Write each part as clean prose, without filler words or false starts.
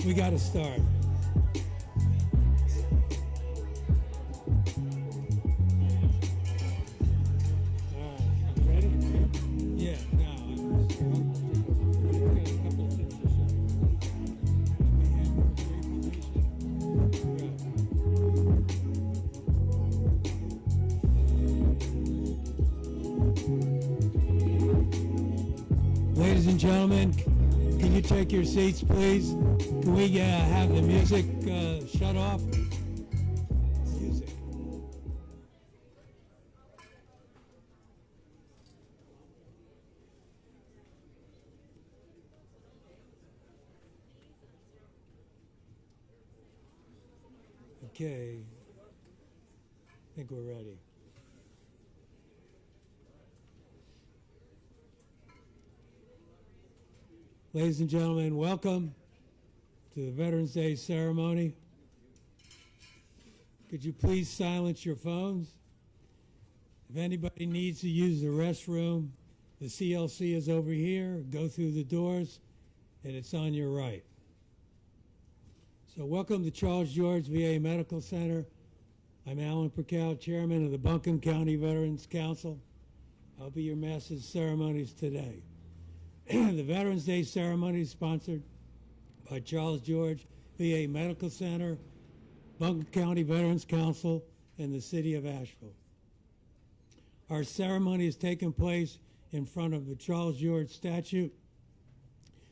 We got to start. Ladies and gentlemen, can you take your seats, please? Can we have the music shut off? Music. Okay, I think we're ready. Ladies and gentlemen, welcome to the Veterans Day ceremony. Could you please silence your phones? If anybody needs to use the restroom, the CLC is over here. Go through the doors, and it's on your right. So welcome to Charles George VA Medical Center. I'm Alan Percal, Chairman of the Buncombe County Veterans Council. I'll be your master of ceremonies today. The Veterans Day ceremony is sponsored by Charles George VA Medical Center, Buncombe County Veterans Council, and the City of Asheville. Our ceremony is taking place in front of the Charles George statue,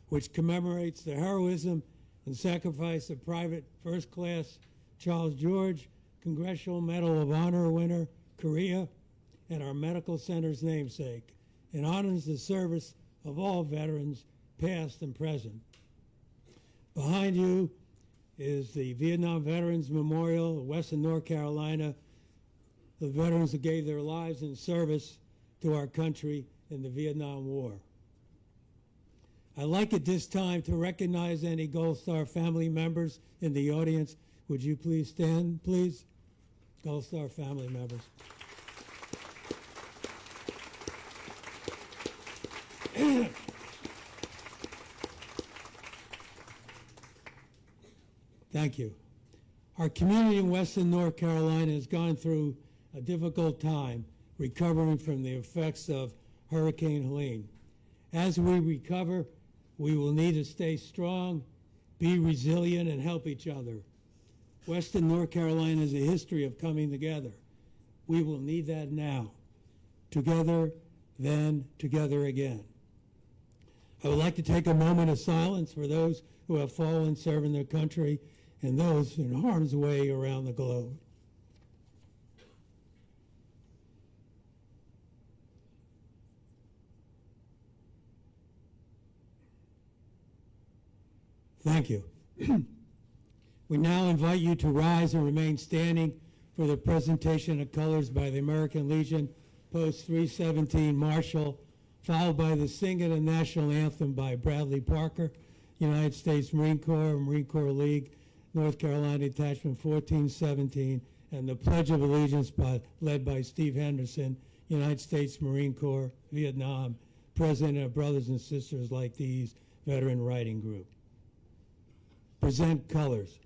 which commemorates the heroism and sacrifice of Private First Class Charles George, Congressional Medal of Honor winner, Korea, and our medical center's namesake, and honors the service of all veterans, past and present. Behind you is the Vietnam Veterans Memorial of Western North Carolina, the veterans who gave their lives in service to our country in the Vietnam War. I'd like at this time to recognize any Gold Star family members in the audience. Would you please stand, please? Gold Star family members. Thank you. Our community in Western North Carolina has gone through a difficult time recovering from the effects of Hurricane Helene. As we recover, we will need to stay strong, be resilient, and help each other. Western North Carolina has a history of coming together. We will need that now. Together, then together again. I would like to take a moment of silence for those who have fallen serving their country and those in harm's way around the globe. Thank you. We now invite you to rise and remain standing for the presentation of colors by the American Legion, Post 317 Marshall, followed by the singing of the national anthem by Bradley Parker, United States Marine Corps, Marine Corps League, North Carolina Detachment 1417, and the Pledge of Allegiance led by Steve Henderson, United States Marine Corps, Vietnam, President of Brothers and Sisters Like These, Veteran Writing Group. Present colors.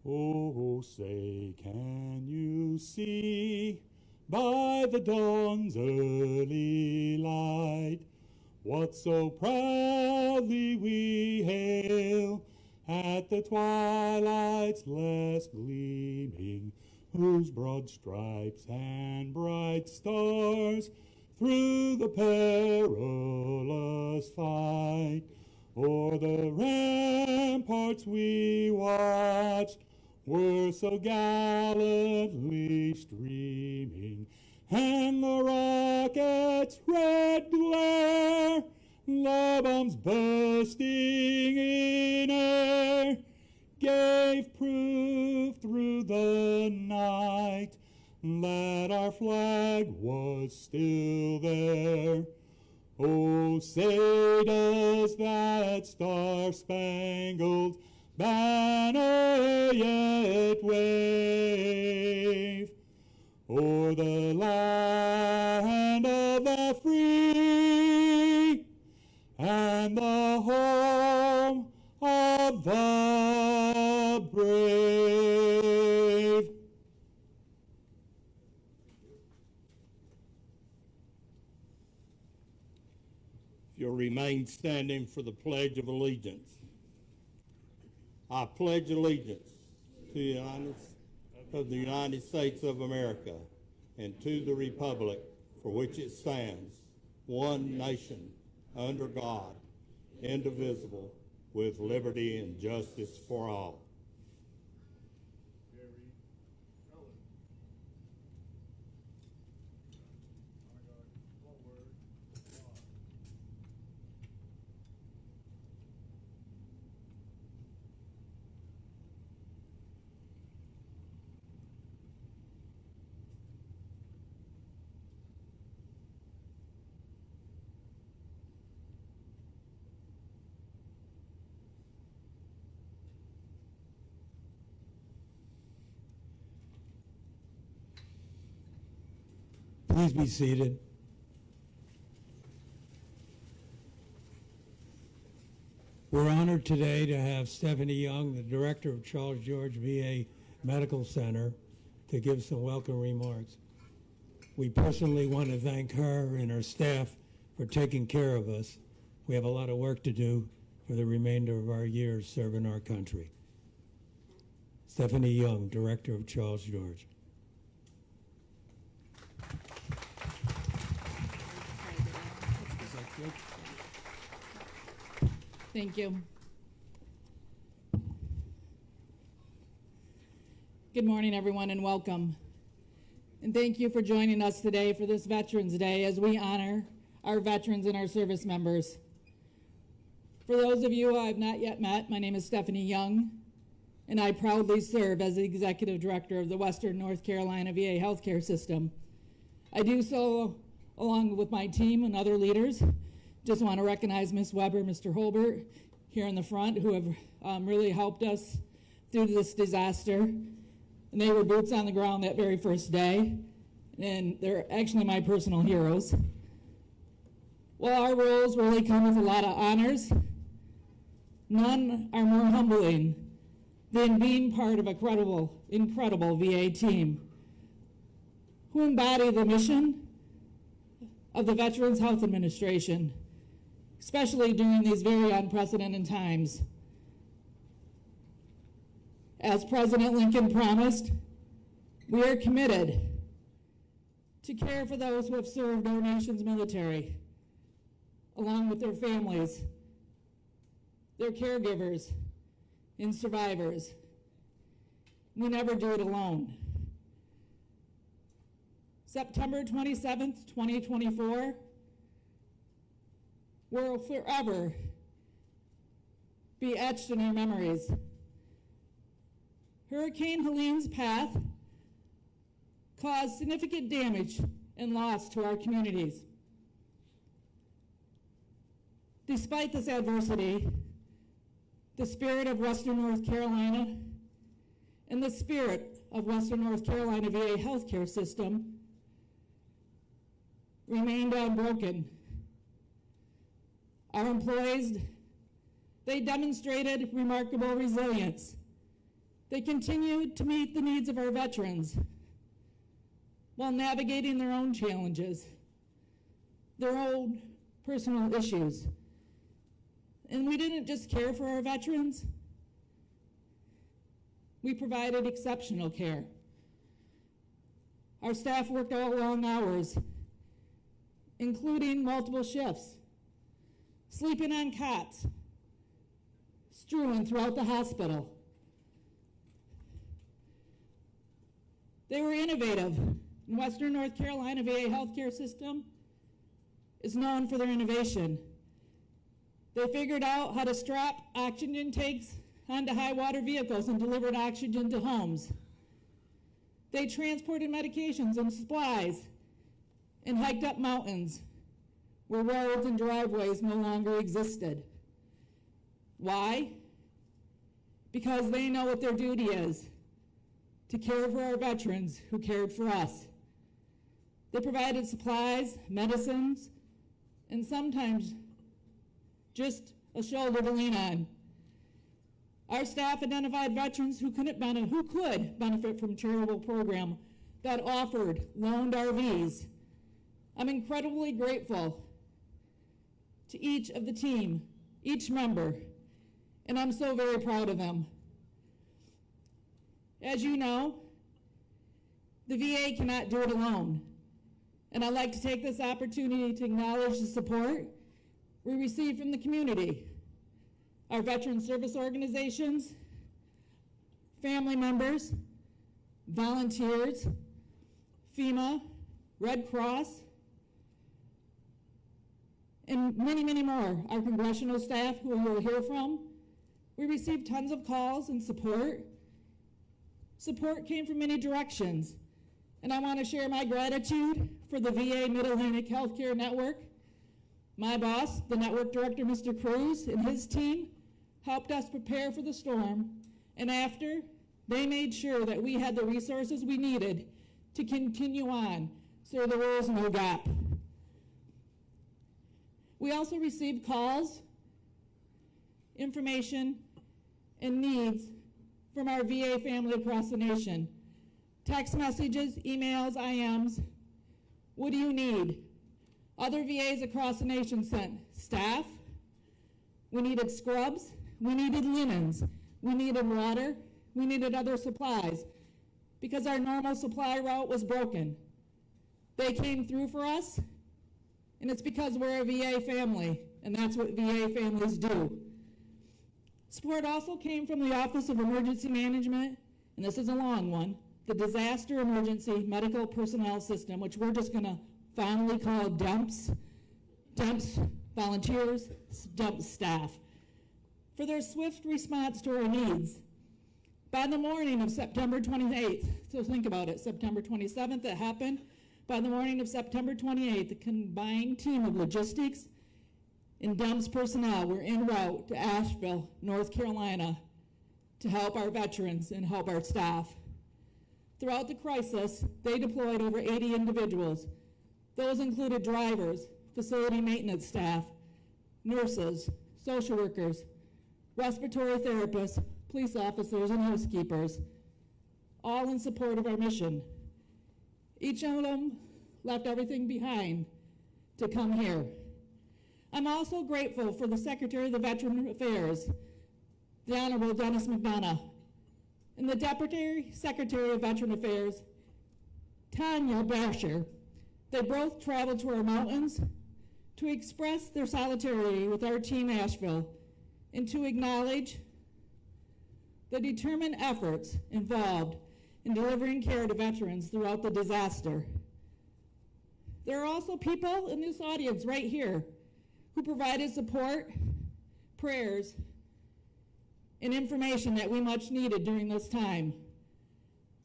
Oh, say, can you see by the dawn's early light what so proudly we hail at the twilight's last gleaming, whose broad stripes and bright stars through the perilous fight O'er the ramparts we watched were so gallantly streaming, and the rocket's red glare, the bombs bursting in air, gave proof through the night that our flag was still there. Oh, say does that star-spangled banner yet wave o'er the land of the free and the home of the brave. If you'll remain standing for the Pledge of Allegiance. I pledge allegiance to the United States of America and to the republic for which it stands, one nation, under God, indivisible, with liberty and justice for all. Please be seated. We're honored today to have Stephanie Young, the director of Charles George VA Medical Center, to give some welcome remarks. We personally want to thank her and her staff for taking care of us. We have a lot of work to do for the remainder of our years serving our country. Stephanie Young, director of Charles George. Thank you. Good morning, everyone, and welcome. And thank you for joining us today for this Veterans Day as we honor our veterans and our service members. For those of you I've not yet met, my name is Stephanie Young, and I proudly serve as the Executive Director of the Western North Carolina VA Healthcare System. I do so along with my team and other leaders. Just want to recognize Ms. Weber, Mr. Holbert here in the front, who have really helped us through this disaster. And they were boots on the ground that very first day, and they're actually my personal heroes. While our roles really come with a lot of honors, none are more humbling than being part of a incredible VA team who embody the mission of the Veterans Health Administration, especially during these very unprecedented times. As President Lincoln promised, we are committed to care for those who have served our nation's military, along with their families, their caregivers, and survivors. We never do it alone. September 27th, 2024, will forever be etched in our memories. Hurricane Helene's path caused significant damage and loss to our communities. Despite this adversity, the spirit of Western North Carolina and the spirit of Western North Carolina VA healthcare system remained unbroken. Our employees, they demonstrated remarkable resilience. They continued to meet the needs of our veterans while navigating their own challenges, their own personal issues. And we didn't just care for our veterans, we provided exceptional care. Our staff worked all long hours, including multiple shifts, sleeping on cots, strewn throughout the hospital. They were innovative. In Western North Carolina, VA healthcare system is known for their innovation. They figured out how to strap oxygen tanks onto high water vehicles and delivered oxygen to homes. They transported medications and supplies and hiked up mountains where roads and driveways no longer existed. Why? Because they know what their duty is, to care for our veterans who cared for us. They provided supplies, medicines, and sometimes just a shoulder to lean on. Our staff identified veterans who could benefit from a charitable program that offered loaned RVs. I'm incredibly grateful to each of the team, each member, and I'm so very proud of them. As you know, the VA cannot do it alone, and I'd like to take this opportunity to acknowledge the support we receive from the community, our veteran service organizations, family members, volunteers, FEMA, Red Cross, and many, many more. Our congressional staff, who you'll hear from. We received tons of calls and support. Support came from many directions, and I want to share my gratitude for the VA Mid-Atlantic Healthcare Network. My boss, the network director, Mr. Cruz, and his team helped us prepare for the storm, and after, they made sure that we had the resources we needed to continue on, so there was no gap. We also received calls, information, and needs from our VA family across the nation. Text messages, emails, IMs. What do you need? Other VAs across the nation sent staff. We needed scrubs. We needed linens. We needed water. We needed other supplies because our normal supply route was broken. They came through for us, and it's because we're a VA family, and that's what VA families do. Support also came from the Office of Emergency Management, and this is a long one, the Disaster Emergency Medical Personnel System, which we're just gonna fondly call DEMPS, DEMPS volunteers, DEMPS staff, for their swift response to our needs. By the morning of September 28th, so think about it, September 27th it happened. By the morning of September 28th, the combined team of logistics and DEMS personnel were en route to Asheville, North Carolina, to help our veterans and help our staff. Throughout the crisis, they deployed over 80 individuals. Those included drivers, facility maintenance staff, nurses, social workers, respiratory therapists, police officers, and housekeepers, all in support of our mission. Each of them left everything behind to come here. I'm also grateful for the Secretary of the Veteran Affairs, the Honorable Dennis McDonough, and the Deputy Secretary of Veteran Affairs, Tanya Basher. They both traveled to our mountains to express their solidarity with our team Asheville and to acknowledge the determined efforts involved in delivering care to veterans throughout the disaster. There are also people in this audience right here who provided support, prayers, and information that we much needed during this time.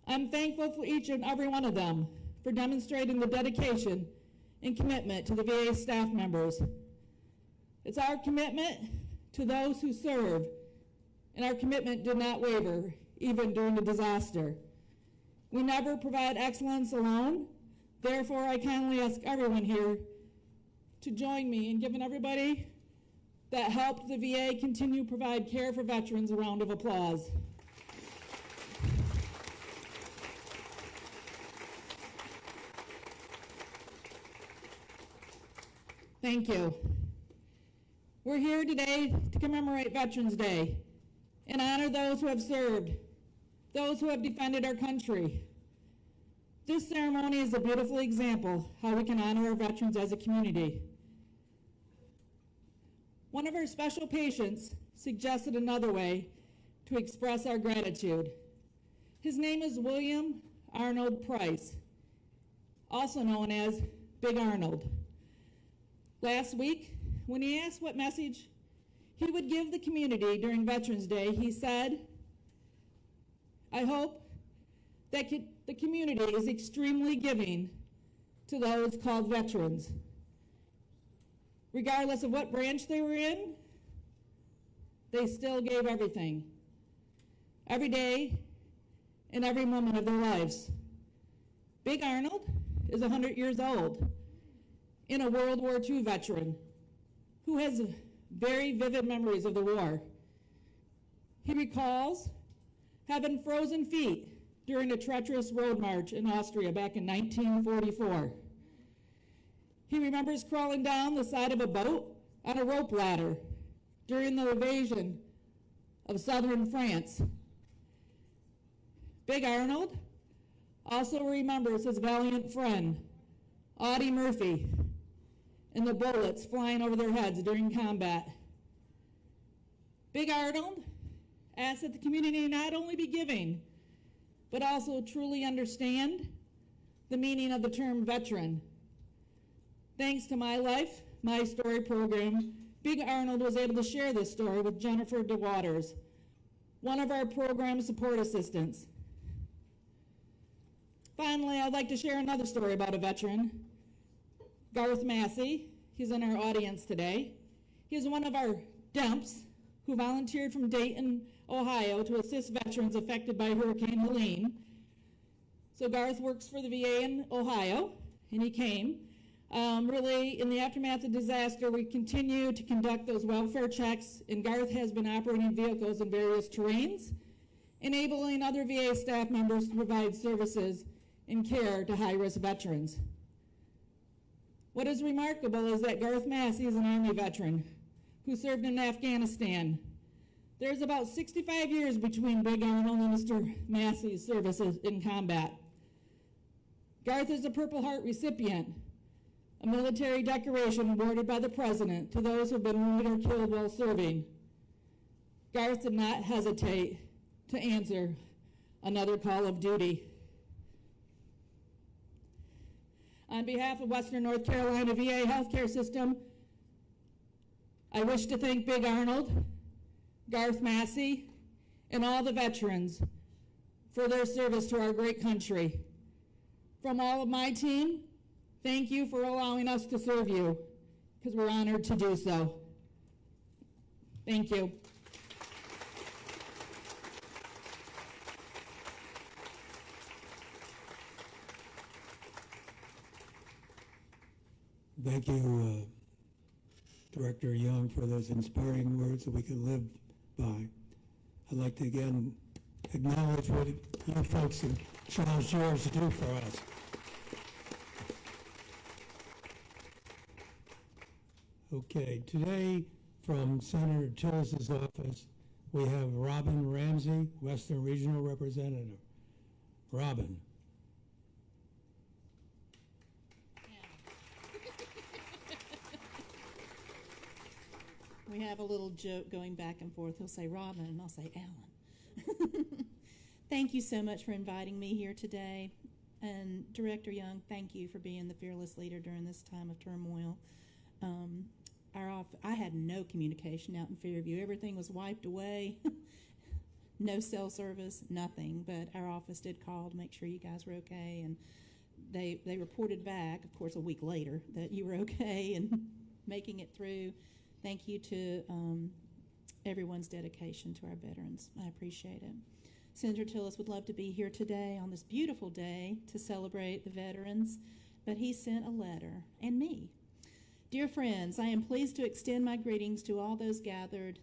I'm thankful for each and every one of them for demonstrating the dedication and commitment to the VA staff members. It's our commitment to those who serve, and our commitment did not waver even during the disaster. We never provide excellence alone. Therefore, I kindly ask everyone here to join me in giving everybody that helped the VA continue to provide care for veterans a round of applause. Thank you. We're here today to commemorate Veterans Day and honor those who have served, those who have defended our country. This ceremony is a beautiful example how we can honor our veterans as a community. One of our special patients suggested another way to express our gratitude. His name is William Arnold Price, also known as Big Arnold. Last week, when he asked what message he would give the community during Veterans Day, he said, "I hope that the community is extremely giving to those called veterans. Regardless of what branch they were in, they still gave everything, every day and every moment of their lives." Big Arnold is 100 years old and a World War II veteran who has very vivid memories of the war. He recalls having frozen feet during a treacherous road march in Austria back in 1944. He remembers crawling down the side of a boat on a rope ladder during the invasion of southern France. Big Arnold also remembers his valiant friend, Audie Murphy, and the bullets flying over their heads during combat. Big Arnold asks that the community not only be giving, but also truly understand the meaning of the term veteran. Thanks to My Life, My Story program, Big Arnold was able to share this story with Jennifer DeWaters, one of our program support assistants. Finally, I'd like to share another story about a veteran, Garth Massey. He's in our audience today. He's one of our DEMPs who volunteered from Dayton, Ohio to assist veterans affected by Hurricane Helene. So Garth works for the VA in Ohio, and he came. Really, in the aftermath of disaster, we continue to conduct those welfare checks, and Garth has been operating vehicles in various terrains, enabling other VA staff members to provide services and care to high-risk veterans. What is remarkable is that Garth Massey is an Army veteran who served in Afghanistan. There's about 65 years between Big Arnold and Mr. Massey's services in combat. Garth is a Purple Heart recipient, a military decoration awarded by the President to those who have been wounded or killed while serving. Garth did not hesitate to answer another call of duty. On behalf of Western North Carolina VA healthcare system, I wish to thank Big Arnold, Garth Massey, and all the veterans for their service to our great country. From all of my team, thank you for allowing us to serve you, because we're honored to do so. Thank you. Thank you, Director Young, for those inspiring words that we can live by. I'd like to again acknowledge what you folks in Charles George do for us. Okay, today from Senator Tillis's office, we have Robin Ramsey, Western Regional Representative. Robin. We have a little joke going back and forth. He'll say Robin, and I'll say Alan. Thank you so much for inviting me here today. And Director Young, thank you for being the fearless leader during this time of turmoil. I had no communication out in Fairview. Everything was wiped away. No cell service, nothing. But our office did call to make sure you guys were okay. And they reported back, of course, a week later, that you were okay and making it through. Thank you to everyone's dedication to our veterans. I appreciate it. Senator Tillis would love to be here today on this beautiful day to celebrate the veterans, but he sent a letter, and me. Dear friends, I am pleased to extend my greetings to all those gathered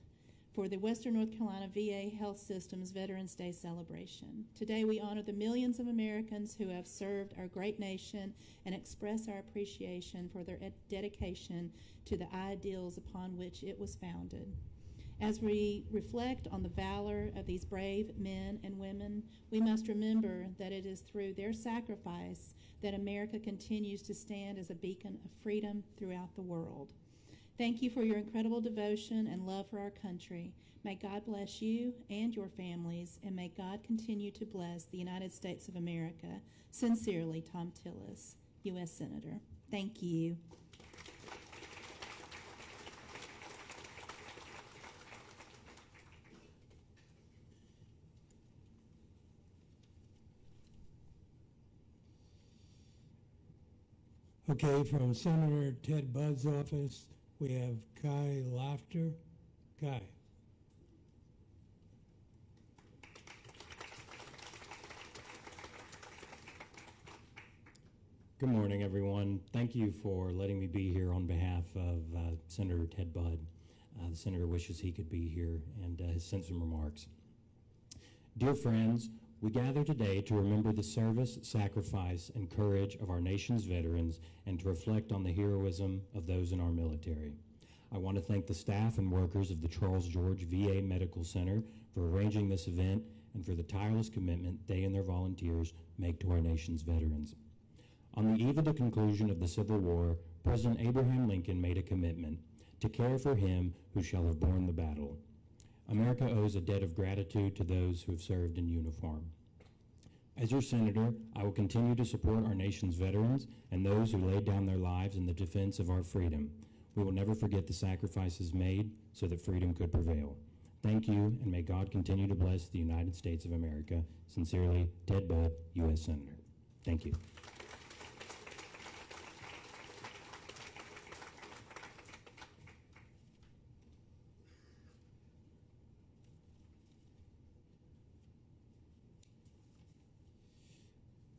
for the Western North Carolina VA Health System's Veterans Day celebration. Today we honor the millions of Americans who have served our great nation and express our appreciation for their dedication to the ideals upon which it was founded. As we reflect on the valor of these brave men and women, we must remember that it is through their sacrifice that America continues to stand as a beacon of freedom throughout the world. Thank you for your incredible devotion and love for our country. May God bless you and your families, and may God continue to bless the United States of America. Sincerely, Tom Tillis, U.S. Senator. Thank you. Okay, from Senator Ted Budd's office, we have Kai Laughter. Kai. Good morning, everyone. Thank you for letting me be here on behalf of Senator Ted Budd. The senator wishes he could be here and has sent some remarks. Dear friends, we gather today to remember the service, sacrifice, and courage of our nation's veterans and to reflect on the heroism of those in our military. I want to thank the staff and workers of the Charles George VA Medical Center for arranging this event and for the tireless commitment they and their volunteers make to our nation's veterans. On the eve of the conclusion of the Civil War, President Abraham Lincoln made a commitment to care for him who shall have borne the battle. America owes a debt of gratitude to those who have served in uniform. As your senator, I will continue to support our nation's veterans and those who laid down their lives in the defense of our freedom. We will never forget the sacrifices made so that freedom could prevail. Thank you, and may God continue to bless the United States of America. Sincerely, Ted Budd, U.S. Senator. Thank you.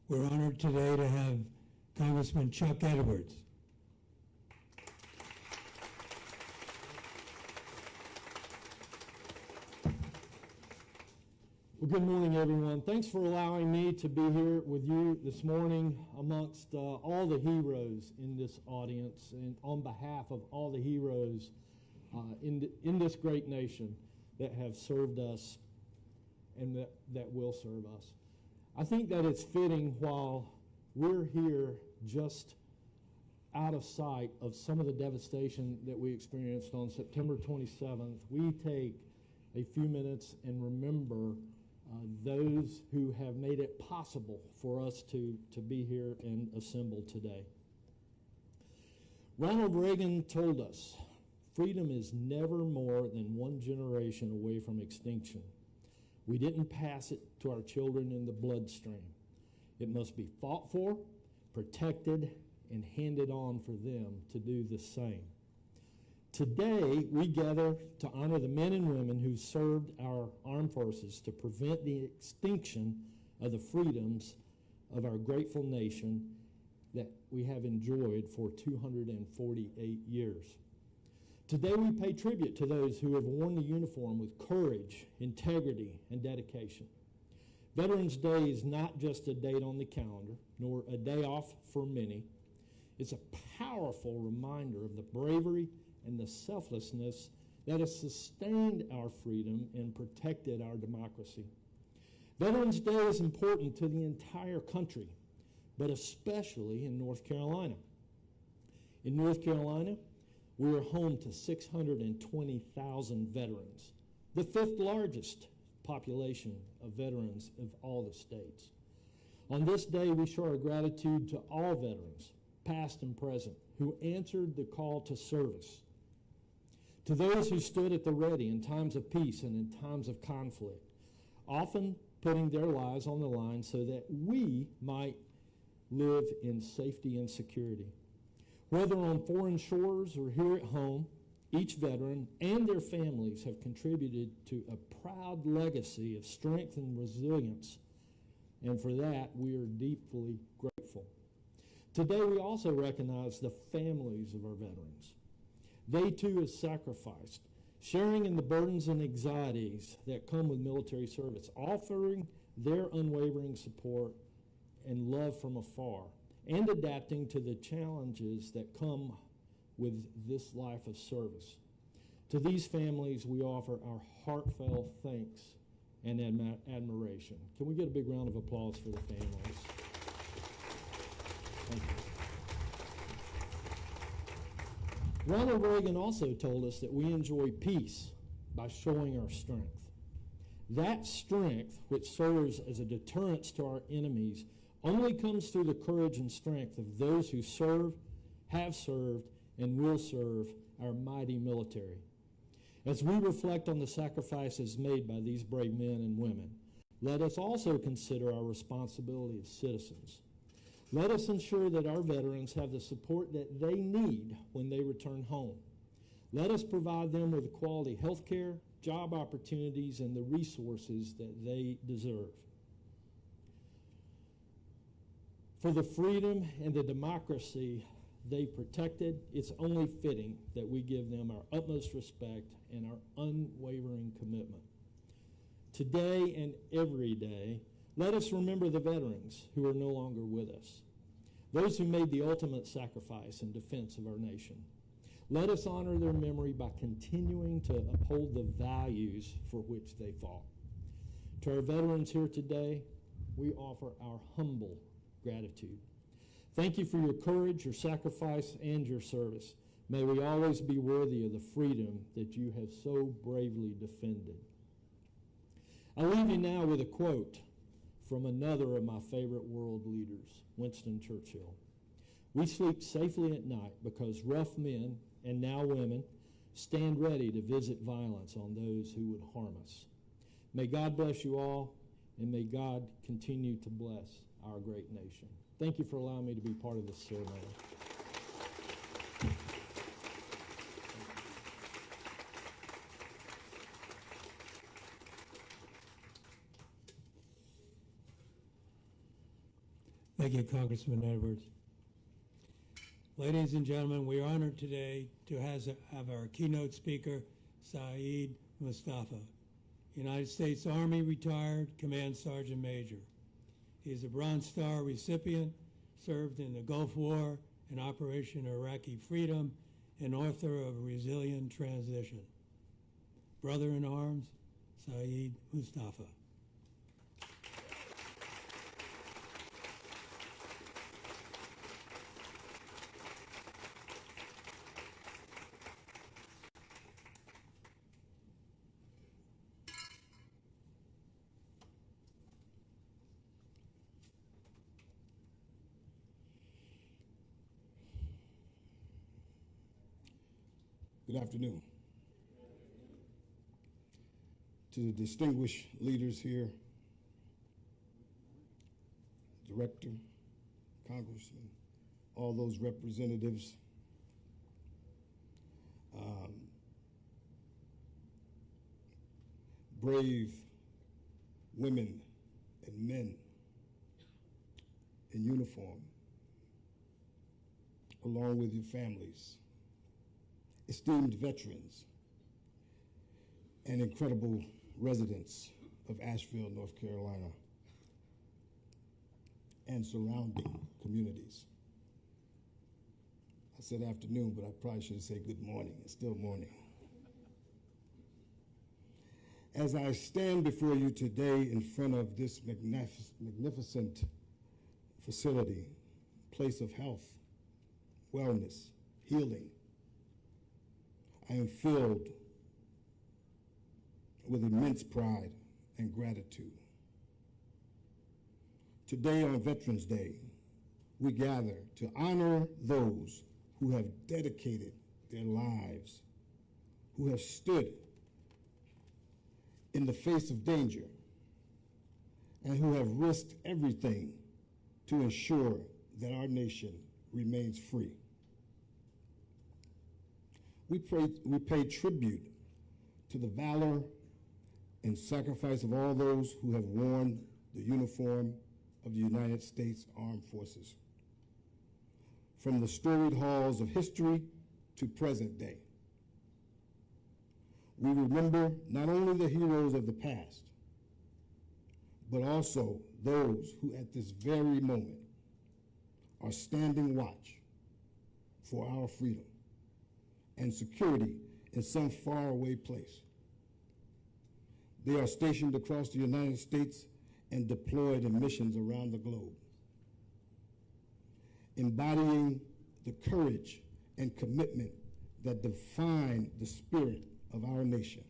We're honored today to have Congressman Chuck Edwards. Well, good morning, everyone. Thanks for allowing me to be here with you this morning amongst all the heroes in this audience and on behalf of all the heroes in this great nation that have served us and that will serve us. I think that it's fitting while we're here just out of sight of some of the devastation that we experienced on September 27th, we take a few minutes and remember those who have made it possible for us to be here and assemble today. Ronald Reagan told us, freedom is never more than one generation away from extinction. We didn't pass it to our children in the bloodstream. It must be fought for, protected, and handed on for them to do the same. Today, we gather to honor the men and women who served our armed forces to prevent the extinction of the freedoms of our grateful nation that we have enjoyed for 248 years. Today, we pay tribute to those who have worn the uniform with courage, integrity, and dedication. Veterans Day is not just a date on the calendar, nor a day off for many. It's a powerful reminder of the bravery and the selflessness that has sustained our freedom and protected our democracy. Veterans Day is important to the entire country, but especially in North Carolina. In North Carolina, we are home to 620,000 veterans, the fifth largest population of veterans of all the states. On this day, we show our gratitude to all veterans, past and present, who answered the call to service. To those who stood at the ready in times of peace and in times of conflict, often putting their lives on the line so that we might live in safety and security. Whether on foreign shores or here at home, each veteran and their families have contributed to a proud legacy of strength and resilience, and for that we are deeply grateful. Today we also recognize the families of our veterans. They too have sacrificed, sharing in the burdens and anxieties that come with military service, offering their unwavering support and love from afar, and adapting to the challenges that come with this life of service. To these families, we offer our heartfelt thanks and admiration. Can we get a big round of applause for the families? Thank you. Ronald Reagan also told us that we enjoy peace by showing our strength. That strength, which serves as a deterrence to our enemies, only comes through the courage and strength of those who serve, have served, and will serve our mighty military. As we reflect on the sacrifices made by these brave men and women, let us also consider our responsibility as citizens. Let us ensure that our veterans have the support that they need when they return home. Let us provide them with quality health care, job opportunities, and the resources that they deserve. For the freedom and the democracy they protected, it's only fitting that we give them our utmost respect and our unwavering commitment. Today and every day, let us remember the veterans who are no longer with us, those who made the ultimate sacrifice in defense of our nation. Let us honor their memory by continuing to uphold the values for which they fought. To our veterans here today, we offer our humble gratitude. Thank you for your courage, your sacrifice, and your service. May we always be worthy of the freedom that you have so bravely defended. I leave you now with a quote from another of my favorite world leaders, Winston Churchill. We sleep safely at night because rough men, and now women, stand ready to visit violence on those who would harm us. May God bless you all, and may God continue to bless our great nation. Thank you for allowing me to be part of this ceremony. Thank you, Congressman Edwards. Ladies and gentlemen, we are honored today to have our keynote speaker, Saeed Mustafa, United States Army retired Command Sergeant Major. He is a Bronze Star recipient, served in the Gulf War and Operation Iraqi Freedom, and author of Resilient Transition. Brother in arms, Saeed Mustafa. Good afternoon. To the distinguished leaders here, Director, Congressman, all those representatives, brave women and men in uniform, along with your families, esteemed veterans, and incredible residents of Asheville, North Carolina, and surrounding communities. I said afternoon, but I probably should have said good morning. It's still morning. As I stand before you today in front of this magnificent facility, place of health, wellness, healing, I am filled with immense pride and gratitude. Today on Veterans Day, we gather to honor those who have dedicated their lives, who have stood in the face of danger, and who have risked everything to ensure that our nation remains free. We pay tribute to the valor and sacrifice of all those who have worn the uniform of the United States Armed Forces, from the storied halls of history to present day. We remember not only the heroes of the past, but also those who at this very moment are standing watch for our freedom and security in some faraway place. They are stationed across the United States and deployed in missions around the globe, embodying the courage and commitment that define the spirit of our nation.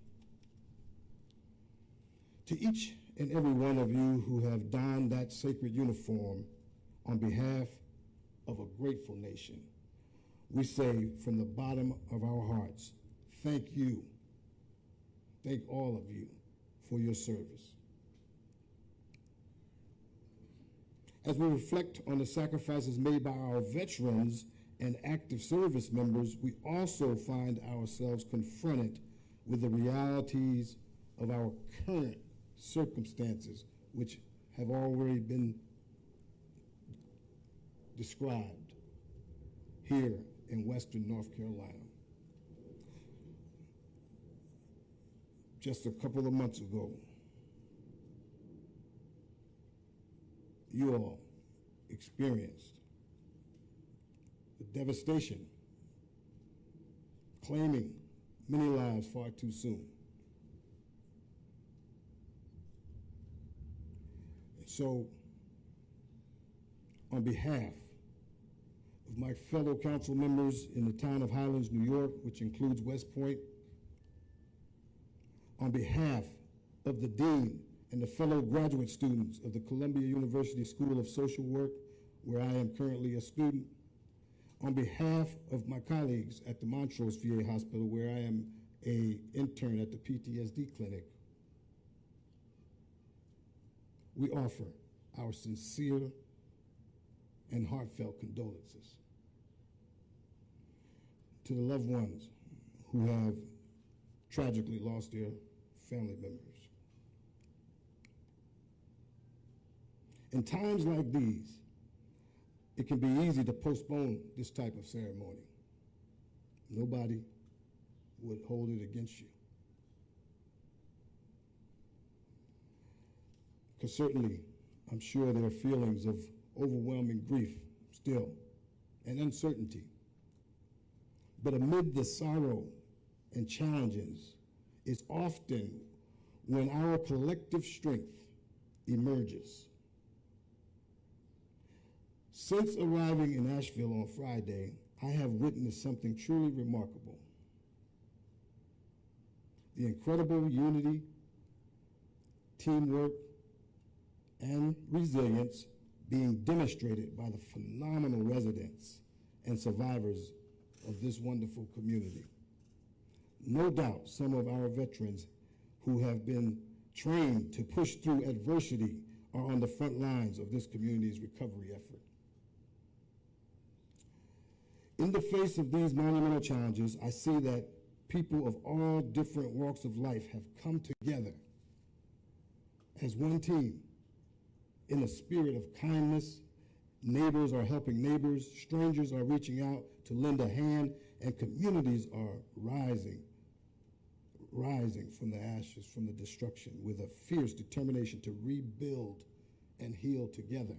To each and every one of you who have donned that sacred uniform on behalf of a grateful nation, we say from the bottom of our hearts, thank you. Thank all of you for your service. As we reflect on the sacrifices made by our veterans and active service members, we also find ourselves confronted with the realities of our current circumstances, which have already been described here in Western North Carolina. Just a couple of months ago, you all experienced the devastation, claiming many lives far too soon. And so, on behalf of my fellow council members in the town of Highlands, New York, which includes West Point, on behalf of the dean and the fellow graduate students of the Columbia University School of Social Work, where I am currently a student, on behalf of my colleagues at the Montrose VA Hospital, where I am an intern at the PTSD clinic, we offer our sincere and heartfelt condolences to the loved ones who have tragically lost their family members. In times like these, it can be easy to postpone this type of ceremony. Nobody would hold it against you. Because certainly, I'm sure there are feelings of overwhelming grief still and uncertainty. But amid the sorrow and challenges is often when our collective strength emerges. Since arriving in Asheville on Friday, I have witnessed something truly remarkable. The incredible unity, teamwork, and resilience being demonstrated by the phenomenal residents and survivors of this wonderful community. No doubt some of our veterans who have been trained to push through adversity are on the front lines of this community's recovery effort. In the face of these monumental challenges, I see that people of all different walks of life have come together as one team in a spirit of kindness. Neighbors are helping neighbors, strangers are reaching out to lend a hand, and communities are rising from the ashes, from the destruction, with a fierce determination to rebuild and heal together.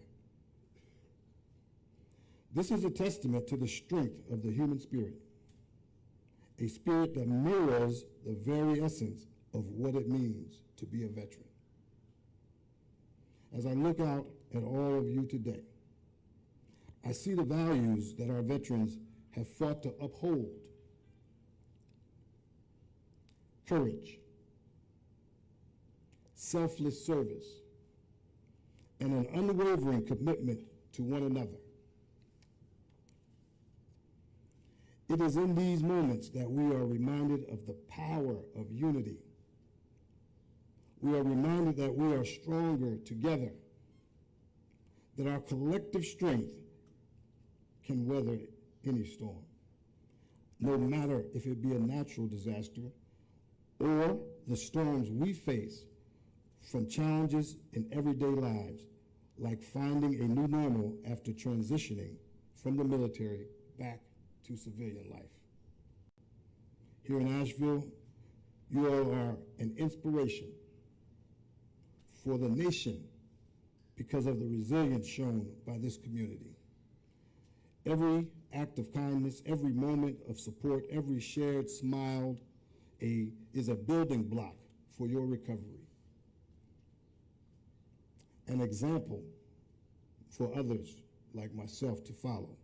This is a testament to the strength of the human spirit, a spirit that mirrors the very essence of what it means to be a veteran. As I look out at all of you today, I see the values that our veterans have fought to uphold: courage, selfless service, and an unwavering commitment to one another. It is in these moments that we are reminded of the power of unity. We are reminded that we are stronger together, that our collective strength can weather any storm, no matter if it be a natural disaster or the storms we face from challenges in everyday lives, like finding a new normal after transitioning from the military back to civilian life. Here in Asheville, you all are an inspiration for the nation because of the resilience shown by this community. Every act of kindness, every moment of support, every shared smile is a building block for your recovery. An example for others like myself to follow.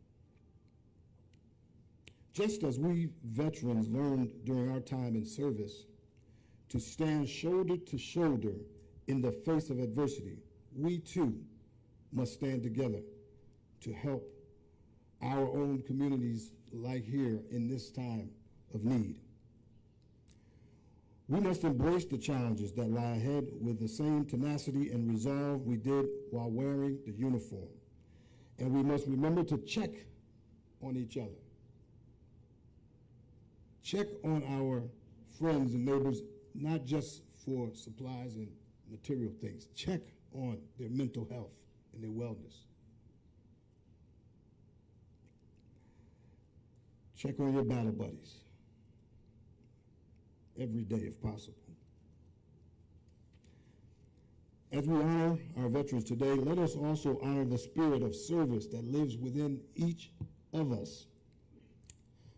Just as we veterans learned during our time in service to stand shoulder to shoulder in the face of adversity, we too must stand together to help our own communities like here in this time of need. We must embrace the challenges that lie ahead with the same tenacity and resolve we did while wearing the uniform. And we must remember to check on each other. Check on our friends and neighbors, not just for supplies and material things. Check on their mental health and their wellness. Check on your battle buddies every day if possible. As we honor our veterans today, let us also honor the spirit of service that lives within each of us.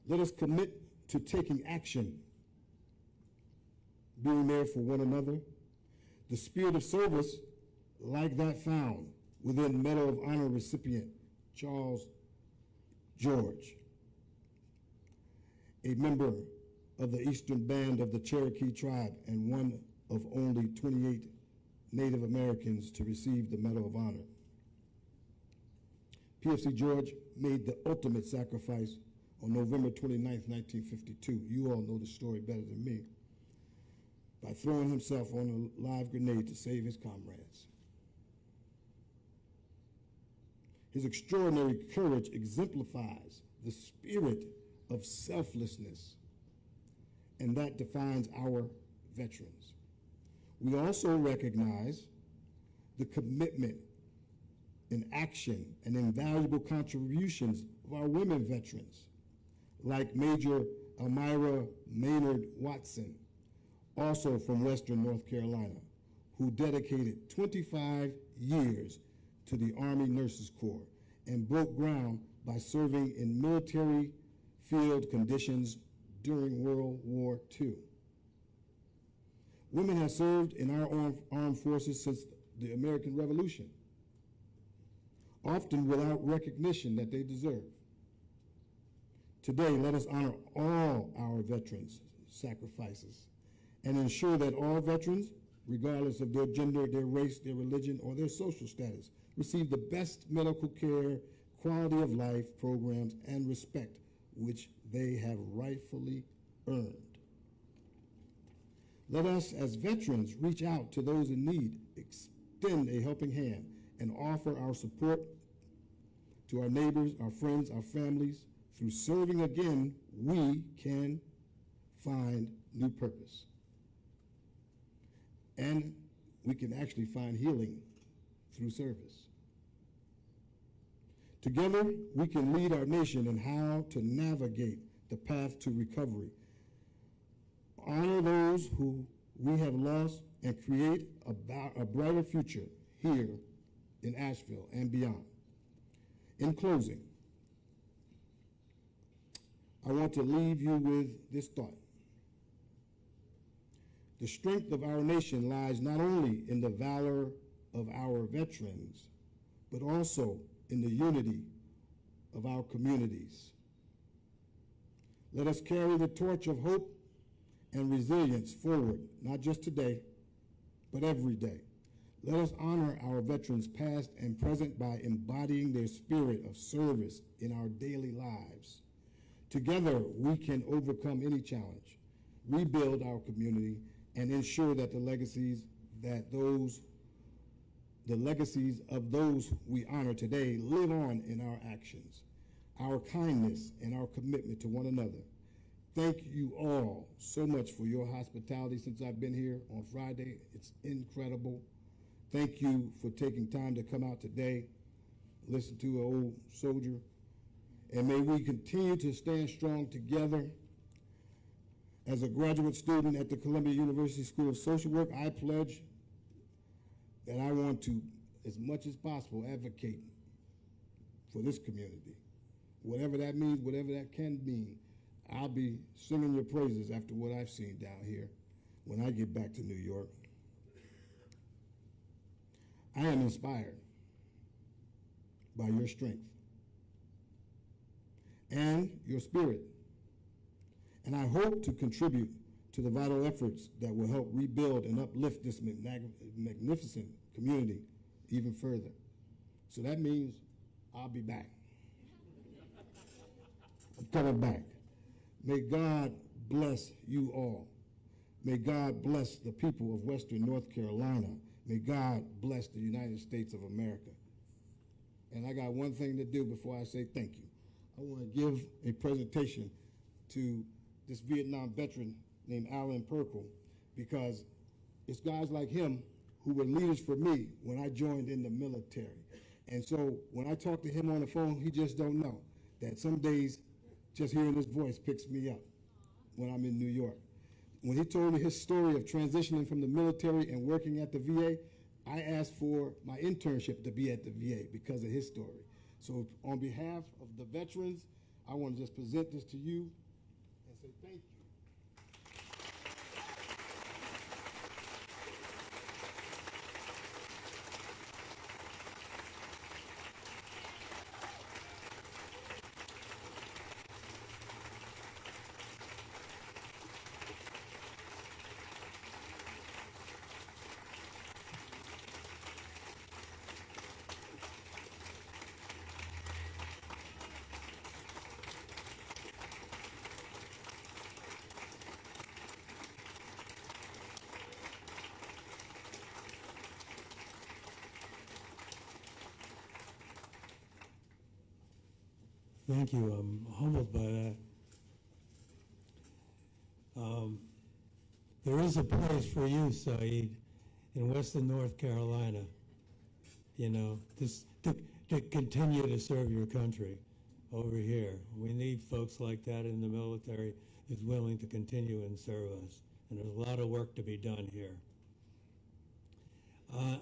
Let us commit to taking action, being there for one another. The spirit of service, like that found within Medal of Honor recipient Charles George, a member of the Eastern Band of the Cherokee tribe and one of only 28 Native Americans to receive the Medal of Honor. PFC George made the ultimate sacrifice on November 29, 1952. You all know the story better than me. By throwing himself on a live grenade to save his comrades. His extraordinary courage exemplifies the spirit of selflessness, and that defines our veterans. We also recognize the commitment in action and invaluable contributions of our women veterans, like Major Elmira Maynard Watson, also from Western North Carolina, who dedicated 25 years to the Army Nurses Corps and broke ground by serving in military field conditions during World War II. Women have served in our armed forces since the American Revolution, often without recognition that they deserve. Today, let us honor all our veterans' sacrifices and ensure that all veterans, regardless of their gender, their race, their religion, or their social status, receive the best medical care, quality of life programs, and respect which they have rightfully earned. Let us, as veterans, reach out to those in need, extend a helping hand, and offer our support to our neighbors, our friends, our families. Through serving again, we can find new purpose. And we can actually find healing through service. Together, we can lead our nation in how to navigate the path to recovery, honor those who we have lost, and create a brighter future here in Asheville and beyond. In closing, I want to leave you with this thought. The strength of our nation lies not only in the valor of our veterans, but also in the unity of our communities. Let us carry the torch of hope and resilience forward, not just today, but every day. Let us honor our veterans past and present by embodying their spirit of service in our daily lives. Together, we can overcome any challenge, rebuild our community, and ensure that the legacies of those we honor today live on in our actions, our kindness, and our commitment to one another. Thank you all so much for your hospitality since I've been here on Friday. It's incredible. Thank you for taking time to come out today, listen to an old soldier, and may we continue to stand strong together. As a graduate student at the Columbia University School of Social Work, I pledge that I want to, as much as possible, advocate for this community. Whatever that means, whatever that can mean, I'll be singing your praises after what I've seen down here when I get back to New York. I am inspired by your strength and your spirit and I hope to contribute to the vital efforts that will help rebuild and uplift this magnificent community even further. So that means I'll be back. I'm coming back. May God bless you all. May God bless the people of Western North Carolina. May God bless the United States of America. And I got one thing to do before I say thank you. I want to give a presentation to this Vietnam veteran named Alan Perkle, because it's guys like him who were leaders for me when I joined in the military. And so when I talk to him on the phone, he just don't know that some days just hearing his voice picks me up when I'm in New York. When he told me his story of transitioning from the military and working at the VA, I asked for my internship to be at the VA because of his story. So on behalf of the veterans, I want to just present this to you and say thank you. Thank you. I'm humbled by that. There is a place for you, Saeed, in Western North Carolina, you know, to continue to serve your country over here. We need folks like that in the military who's willing to continue and serve us. And there's a lot of work to be done here.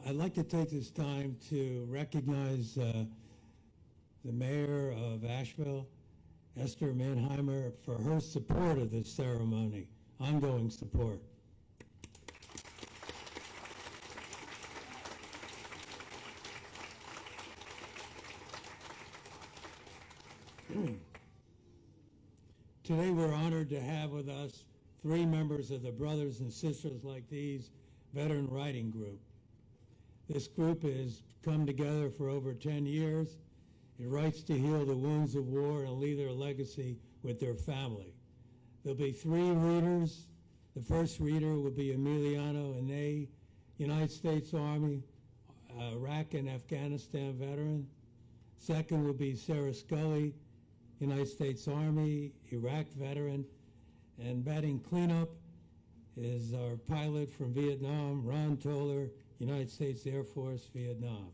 I'd like to take this time to recognize the mayor of Asheville, Esther Manheimer, for her support of this ceremony, ongoing support. Today we're honored to have with us 3 members of the Brothers and Sisters Like These Veteran Writing Group. This group has come together for over 10 years. It writes to heal the wounds of war and leave their legacy with their family. There'll be 3 readers. The first reader will be Emiliano Ine, United States Army, Iraq and Afghanistan veteran. Second will be Sarah Scully, United States Army, Iraq veteran. And batting cleanup is our pilot from Vietnam, Ron Toller, United States Air Force, Vietnam.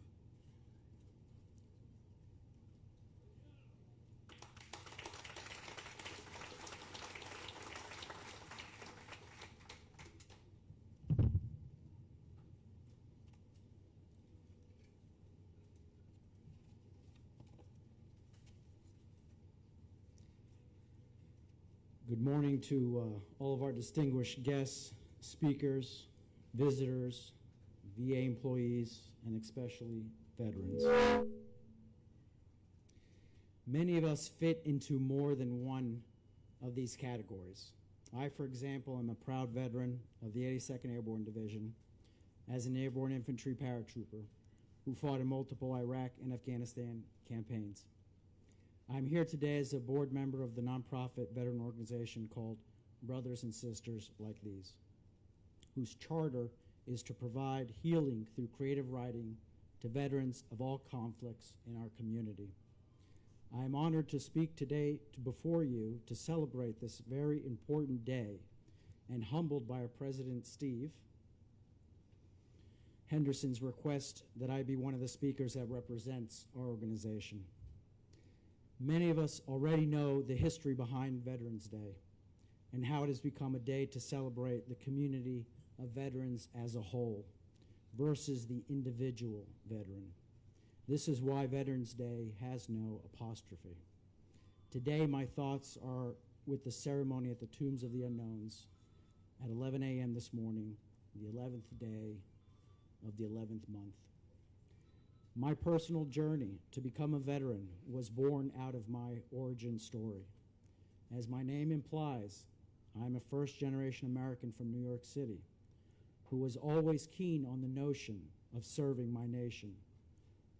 Good morning to all of our distinguished guests, speakers, visitors, VA employees, and especially veterans. Many of us fit into more than one of these categories. I, for example, am a proud veteran of the 82nd Airborne Division as an airborne infantry paratrooper who fought in multiple Iraq and Afghanistan campaigns. I'm here today as a board member of the nonprofit veteran organization called Brothers and Sisters Like These, whose charter is to provide healing through creative writing to veterans of all conflicts in our community. I am honored to speak today before you to celebrate this very important day and humbled by our President Steve Henderson's request that I be one of the speakers that represents our organization. Many of us already know the history behind Veterans Day and how it has become a day to celebrate the community of veterans as a whole versus the individual veteran. This is why Veterans Day has no apostrophe. Today, my thoughts are with the ceremony at the Tombs of the Unknowns at 11 a.m. this morning, the 11th day of the 11th month. My personal journey to become a veteran was born out of my origin story. As my name implies, I'm a first-generation American from New York City who was always keen on the notion of serving my nation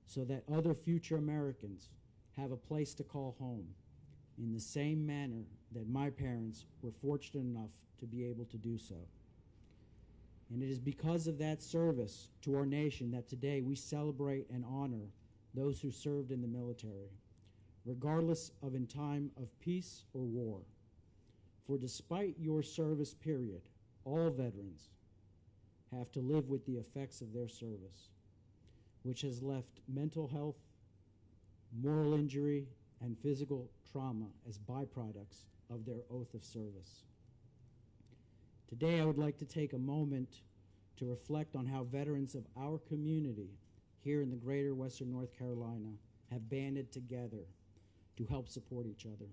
so that other future Americans have a place to call home in the same manner that my parents were fortunate enough to be able to do so. And it is because of that service to our nation that today we celebrate and honor those who served in the military, regardless of in time of peace or war. For despite your service period, all veterans have to live with the effects of their service, which has left mental health, moral injury, and physical trauma as byproducts of their oath of service. Today, I would like to take a moment to reflect on how veterans of our community here in the greater Western North Carolina have banded together to help support each other.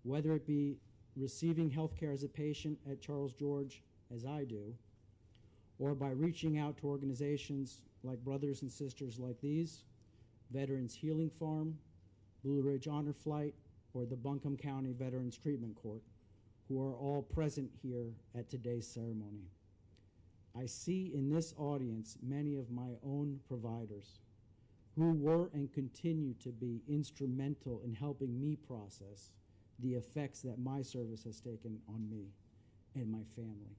Whether it be receiving health care as a patient at Charles George, as I do, or by reaching out to organizations like brothers and sisters like these, Veterans Healing Farm, Blue Ridge Honor Flight, or the Buncombe County Veterans Treatment Court, who are all present here at today's ceremony. I see in this audience many of my own providers who were and continue to be instrumental in helping me process the effects that my service has taken on me and my family.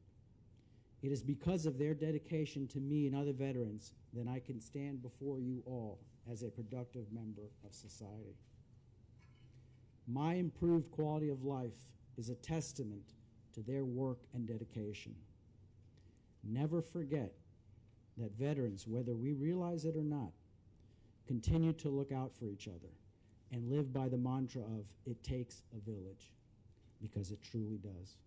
It is because of their dedication to me and other veterans that I can stand before you all as a productive member of society. My improved quality of life is a testament to their work and dedication. Never forget that veterans, whether we realize it or not, continue to look out for each other and live by the mantra of, it takes a village, because it truly does.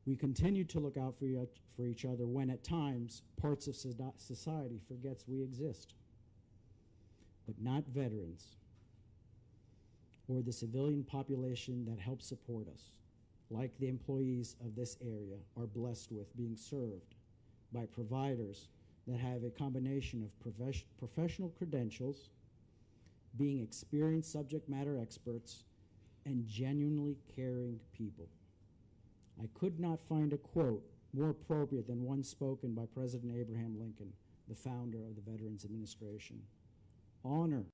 We continue to look out for each other when at times parts of society forgets we exist. But not veterans or the civilian population that helps support us, like the employees of this area, are blessed with being served by providers that have a combination of professional credentials, being experienced subject matter experts, and genuinely caring people. I could not find a quote more appropriate than one spoken by President Abraham Lincoln, the founder of the Veterans Administration. Honor